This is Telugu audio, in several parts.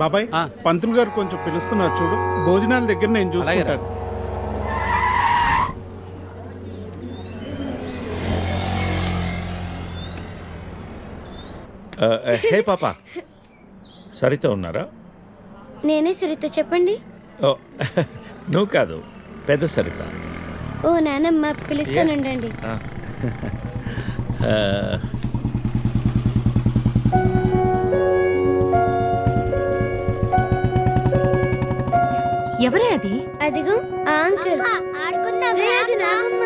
బాబాయ్ పంతులు గారు కొంచెం పిలుస్తున్నారు చూడు. భోజనాల దగ్గర నేను చూసుకుంటాను. హే పాపా, సరిత ఉన్నారా? నేనే సరిత, చెప్పండి. ఓ నువ్వు కాదు, పెద్ద సరిత. ఓ నానమ్మ, పిలుస్తానండి. ఎవరే అది? అదిగో ఆ అంకుల్. రే, అది నానమ్మ.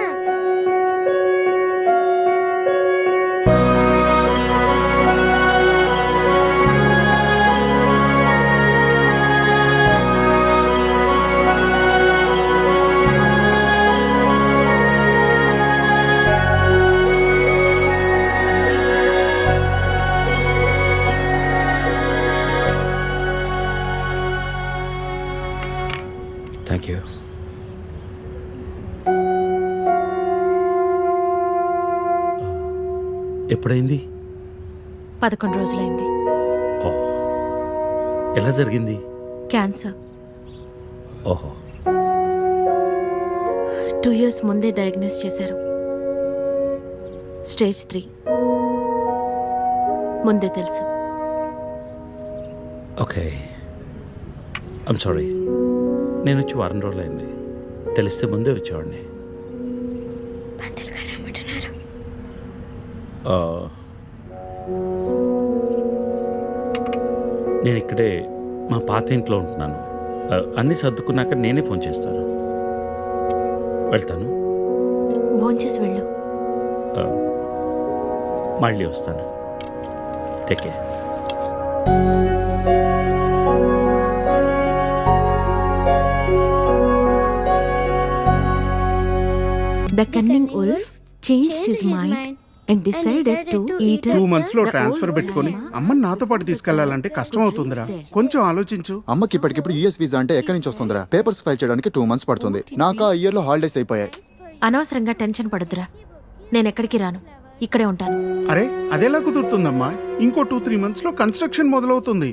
Thank you. ఎప్పుడైంది? 11 రోజులైంది. ఓ, ఎలా జరిగింది? క్యాన్సర్. ఓహో. 2 years ముందే డయాగ్నోస్ చేశారు. స్టేజ్ 3 ముందే తెలుసు. Okay, I'm sorry. నేను వచ్చి 1 రోజులైంది. తెలిస్తే ముందే వచ్చేవాడిని. పంతులు గారు రమ్మంటున్నారు. నేను ఇక్కడే మా పాత ఇంట్లో ఉంటున్నాను. అన్నీ సర్దుకున్నాక నేనే ఫోన్ చేస్తాను. వెళ్తాను. భోంచేసి వెళ్ళు. మళ్ళీ వస్తాను. Take care. The cunning wolf changed his mind and decided to eat 2 months లో ట్రాన్స్ఫర్ పెట్టుకుని అమ్మని నాతో పాటు తీసుకెళ్లాలంటే కష్టం అవుతుందిరా. కొంచెం ఆలోచించు. అమ్మకి ఇప్పటికిప్పుడు యూఎస్ వీసా అంటే ఎక్కడి నుంచి వస్తుందిరా? పేపర్స్ ఫైల్ చేయడానికి 2 months పడుతుంది. నాకు ఆ ఇయర్ లో హాలిడేస్ అయిపోయాయి. అనవసరంగా టెన్షన్ పడొద్దురా. నేను ఎక్కడికి రాను, ఇక్కడే ఉంటాను. అరే, అదెలా కుదురుతుందమ్మా? ఇంకో 2-3 months లో కన్స్ట్రక్షన్ మొదలవుతుంది.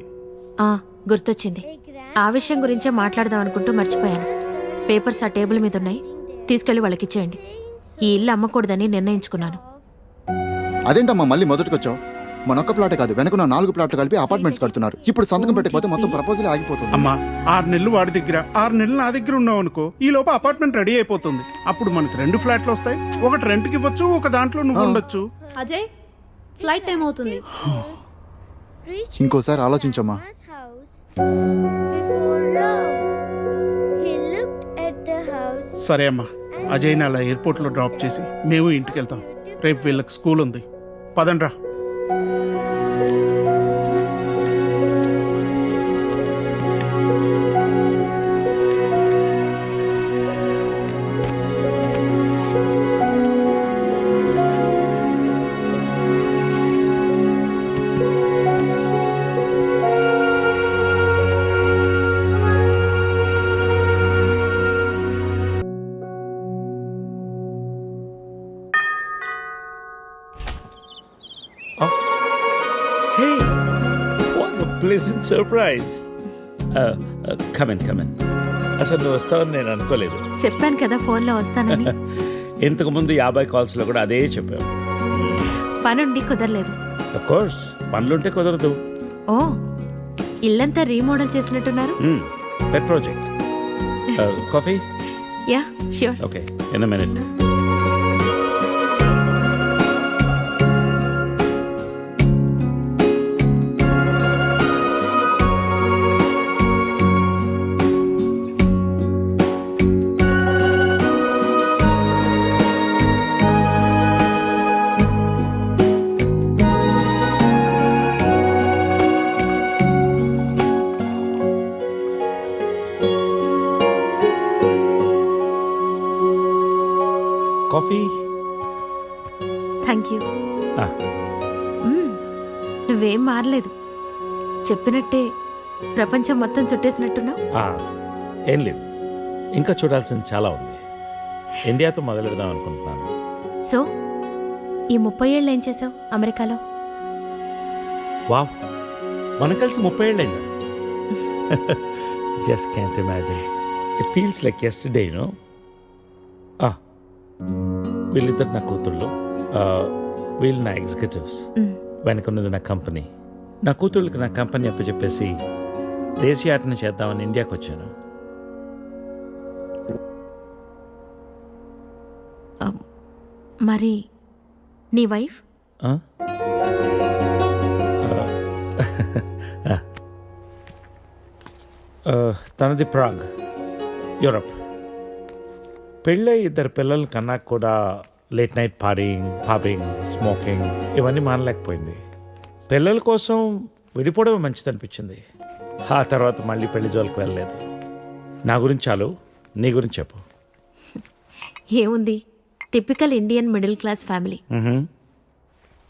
గుర్తొచ్చింది. ఆ విషయం గురించే మాట్లాడదాం అనుకుంటూ మర్చిపోయాను. పేపర్స్ ఆ టేబుల్ మీద ఉన్నాయి, తీసుకెళ్లి వాళ్ళకిచ్చేయండి. ఈ ఇల్లు అమ్మకూడదని నిర్ణయించుకున్నాను. అదేంటమ్మా మళ్ళీ మొదటికొచ్చావు? మనొక్క ప్లాట్ కాదు, వెనక 4 ప్లాట్లు కలిపి అపార్ట్మెంట్స్ కడుతున్నారు. ఇప్పుడు సంతకం పెట్టకపోతే మొత్తం ప్రపోజల్ ఆగిపోతుంది. అమ్మా, 6 నెలలు వాడి దగ్గర, 6 నెలలు నా దగ్గర ఉన్నావు అనుకో, ఈ లోపు అపార్ట్మెంట్ రెడీ అయిపోతుంది. అప్పుడు మనకు 2 ఫ్లాట్లు వస్తాయి. ఒకటి రెంట్కి ఇవ్వచ్చు, ఒక దాంట్లో నువ్వు ఉండొచ్చు. అజయ్, ఫ్లైట్ టైం అవుతుంది. ఇంకోసారి ఆలోచించమ్మా. సరే అమ్మా, అజయ్ని అలా ఎయిర్పోర్ట్ లో డ్రాప్ చేసి మేము ఇంటికి వెళ్తాం. రేపు వీళ్ళకి స్కూల్ ఉంది. పదండ్రా. Hey, what a pleasant surprise. Come in. అసలు నువ్వు వస్తావని నేను అనుకోలేదు. చెప్పాను కదా ఫోన్లో వస్తానని. ఇంతకు ముందు 50 కాల్స్లో కూడా అదే చెప్పావు. పనుండి కుదరలేదు. ఆఫ్ కోర్స్, పనులుంటే కుదరదు. ఓ, ఇల్లంతా రీమోడల్ చేసినట్టున్నారు. పెట్ project. Coffee? Yeah, sure. Okay, in a minute. Coffee? Thank you. నువ్వేం మారలేదు. చెప్పినట్టే ప్రపంచం మొత్తం చుట్టేసినట్టున్నావు. ఏం లేదు, ఇంకా చూడాల్సింది చాలా ఉంది. ఇండియాతో మొదలు పెడదాం అనుకుంటున్నాను. సో ఈ 30 ఏళ్ళు ఏం చేసావు అమెరికాలో? వావ్, మనం కలిసి 30 ఏళ్ళైందా? Just can't imagine. It feels like yesterday, no. వీళ్ళిద్దరు నా కూతుళ్ళు, వీళ్ళు నా ఎగ్జిక్యూటివ్స్, వెనకున్నది నా కంపెనీ. నా కూతుళ్ళకి నా కంపెనీ అప్పచెప్పేసి దేశీయాటన చేద్దామని ఇండియాకి వచ్చాను. మరి నీ వైఫ్? తనది ప్రాగ్, యూరప్. పెళ్ళై 2 పిల్లలు కన్నా కూడా late night partying, pubbing, smoking ఇవన్నీ మానలేకపోయింది. పిల్లల కోసం విడిపోవడం మంచిది అనిపించింది. ఆ తర్వాత మళ్ళీ పెళ్లి జోలికి వెళ్ళలేదు. నా గురించి చాలు, నీ గురించి చెప్పు. ఏముంది, typical Indian middle class family.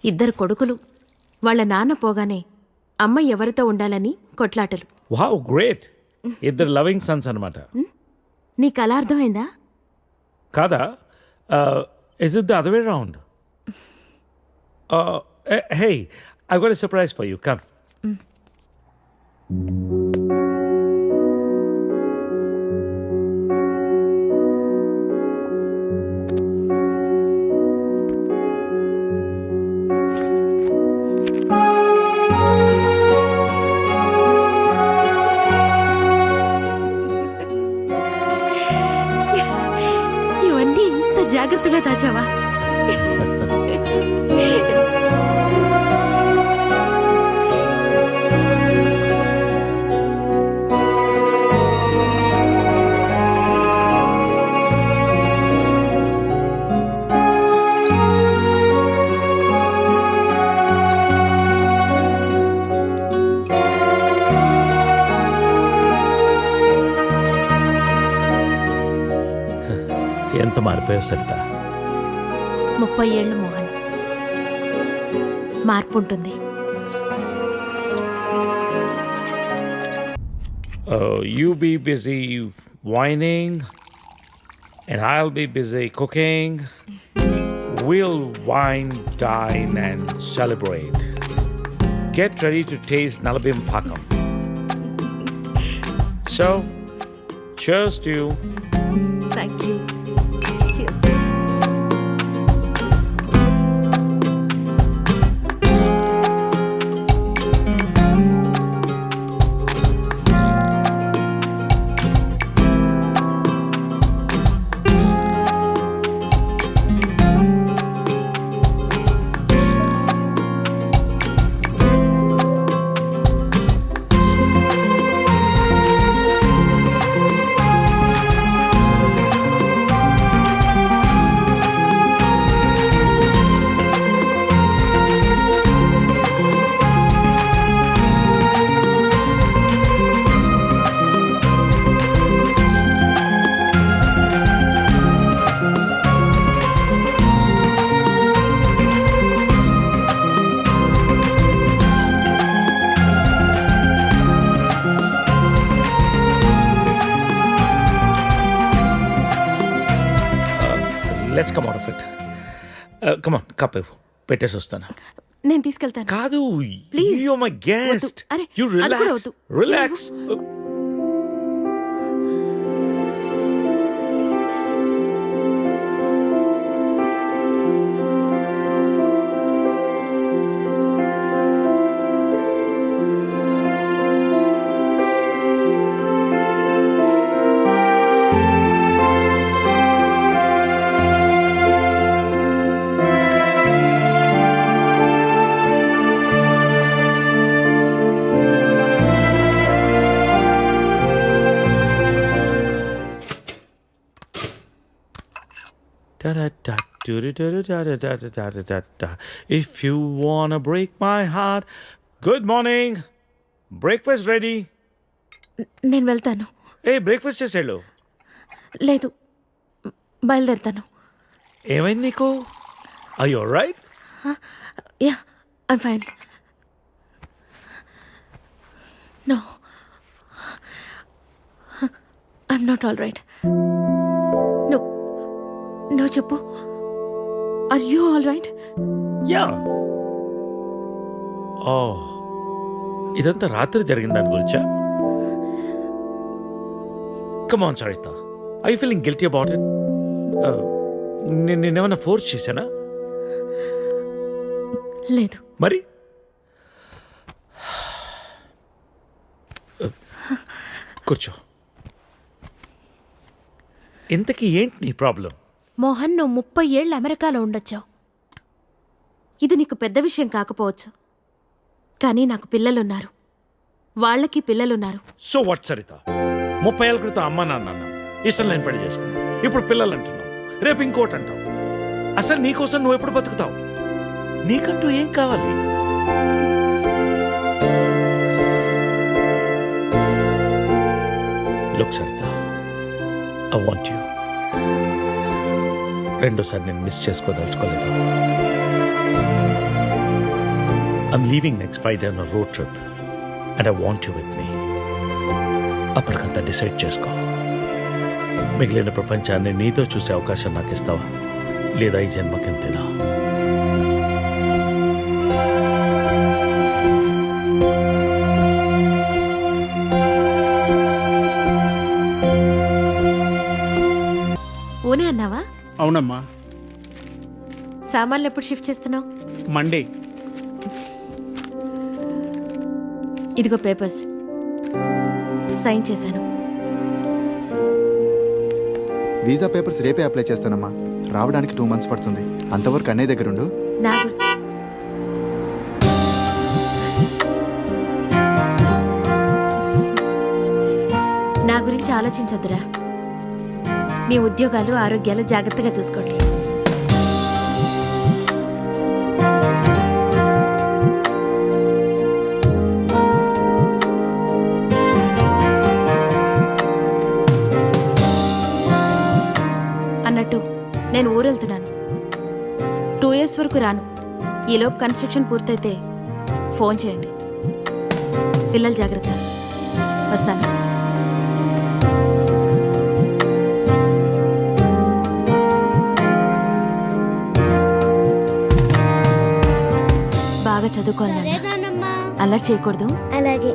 2 కొడుకులు. వాళ్ళ నాన్న పోగానే అమ్మ ఎవరితో ఉండాలని కొట్లాటలు. Wow, great. 2 లవింగ్ సన్స్ అనమాట. నీకు అలా అర్థమైందా? కాదా? Is it the other way round? Hey, I got a surprise for you. Come. ఇవన్నీ ఇంత జాగ్రత్తగా దాచావా? ఎంత మారిపోయావు సరిత. 30 ఏళ్ళు మోహన్. మార్పు ఉంటుంది. You be busy whining and I'll be busy cooking. We'll wine, dine and celebrate. Get ready to taste Nalabim Pakam. So, cheers to you. Thank you. Let's come out of it. Come on, cup పెట్టేసి వస్తాను. నేను తీసుకెళ్తాను. కాదు, Please. you're my guest. వద్దు. అరే, You అది కూడా relax. వద్దు. Relax. If you wanna break my heart. Good morning. Breakfast ready. నేను వెళ్తాను. బ్రేక్ఫాస్ట్ చేసేళ్ళు. లేదు, బయలుదేరుతాను. ఏమైంది నీకు? Are you alright? Yeah, I'm fine. No, I'm not all right. No చెప్పు. Are you all right? Yeah. ఇదంతా రాత్రి జరిగిన దాని గురించా? Come on Saritha, I feeling guilty about it? నేనేమైనా ఫోర్స్ చేశానా? లేదు. మరి కూర్చో. ఇంతకీ ఏంటి నీ ప్రాబ్లం? మోహన్, నువ్వు 30 ఏళ్ళు అమెరికాలో ఉండొచ్చావు. ఇది నీకు పెద్ద విషయం కాకపోవచ్చు, కానీ నాకు పిల్లలున్నారు, వాళ్ళకి పిల్లలున్నారు. సో వాట్ సరిత, 30 ఏళ్ళ క్రితం అమ్మ నాన్న ఇష్టం లేని పెళ్లి చేసుకున్నావు, ఇప్పుడు పిల్లలు అంటున్నావు, రేపు ఇంకోటి అంటావు. అసలు నీకోసం నువ్వు ఎప్పుడు బతుకుతావు? నీకంటూ ఏం కావాలి? Look Saritha, I want you. రెండోసారి నేను మిస్ చేసుకోదలుచుకోలేదు. I'm leaving next Friday on road trip and I want you with me. అప్పటికంతా డిసైడ్ చేసుకో. మిగిలిన ప్రపంచాన్ని నీతో చూసే అవకాశం నాకు ఇస్తావా, లేదా ఈ జన్మకింతేనా? ఊనే అన్నావా? అవునమ్మా. సామాన్లు ఎప్పుడు షిఫ్ట్ చేస్తున్నావు? మండే. ఇదిగో పేపర్స్, సైన్ చేశాను. వీసా పేపర్స్ రేపే అప్లై చేస్తానమ్మా. రావడానికి 2 months పడుతుంది. అంతవరకు అన్నయ్య దగ్గర ఉండు. నా గురించి ఆలోచించొద్దురా. మీ ఉద్యోగాలు, ఆరోగ్యాలు జాగ్రత్తగా చూసుకోండి. అన్నట్టు నేను ఊరెళ్తున్నాను. 2 years వరకు రాను. ఈలోపు కన్స్ట్రక్షన్ పూర్తయితే ఫోన్ చేయండి. పిల్లలు జాగ్రత్త. వస్తాను. బాగా చదువుకోవాలి. సరే నాన్నమ్మా. అల్లరి చేయకూడదు. అలాగే.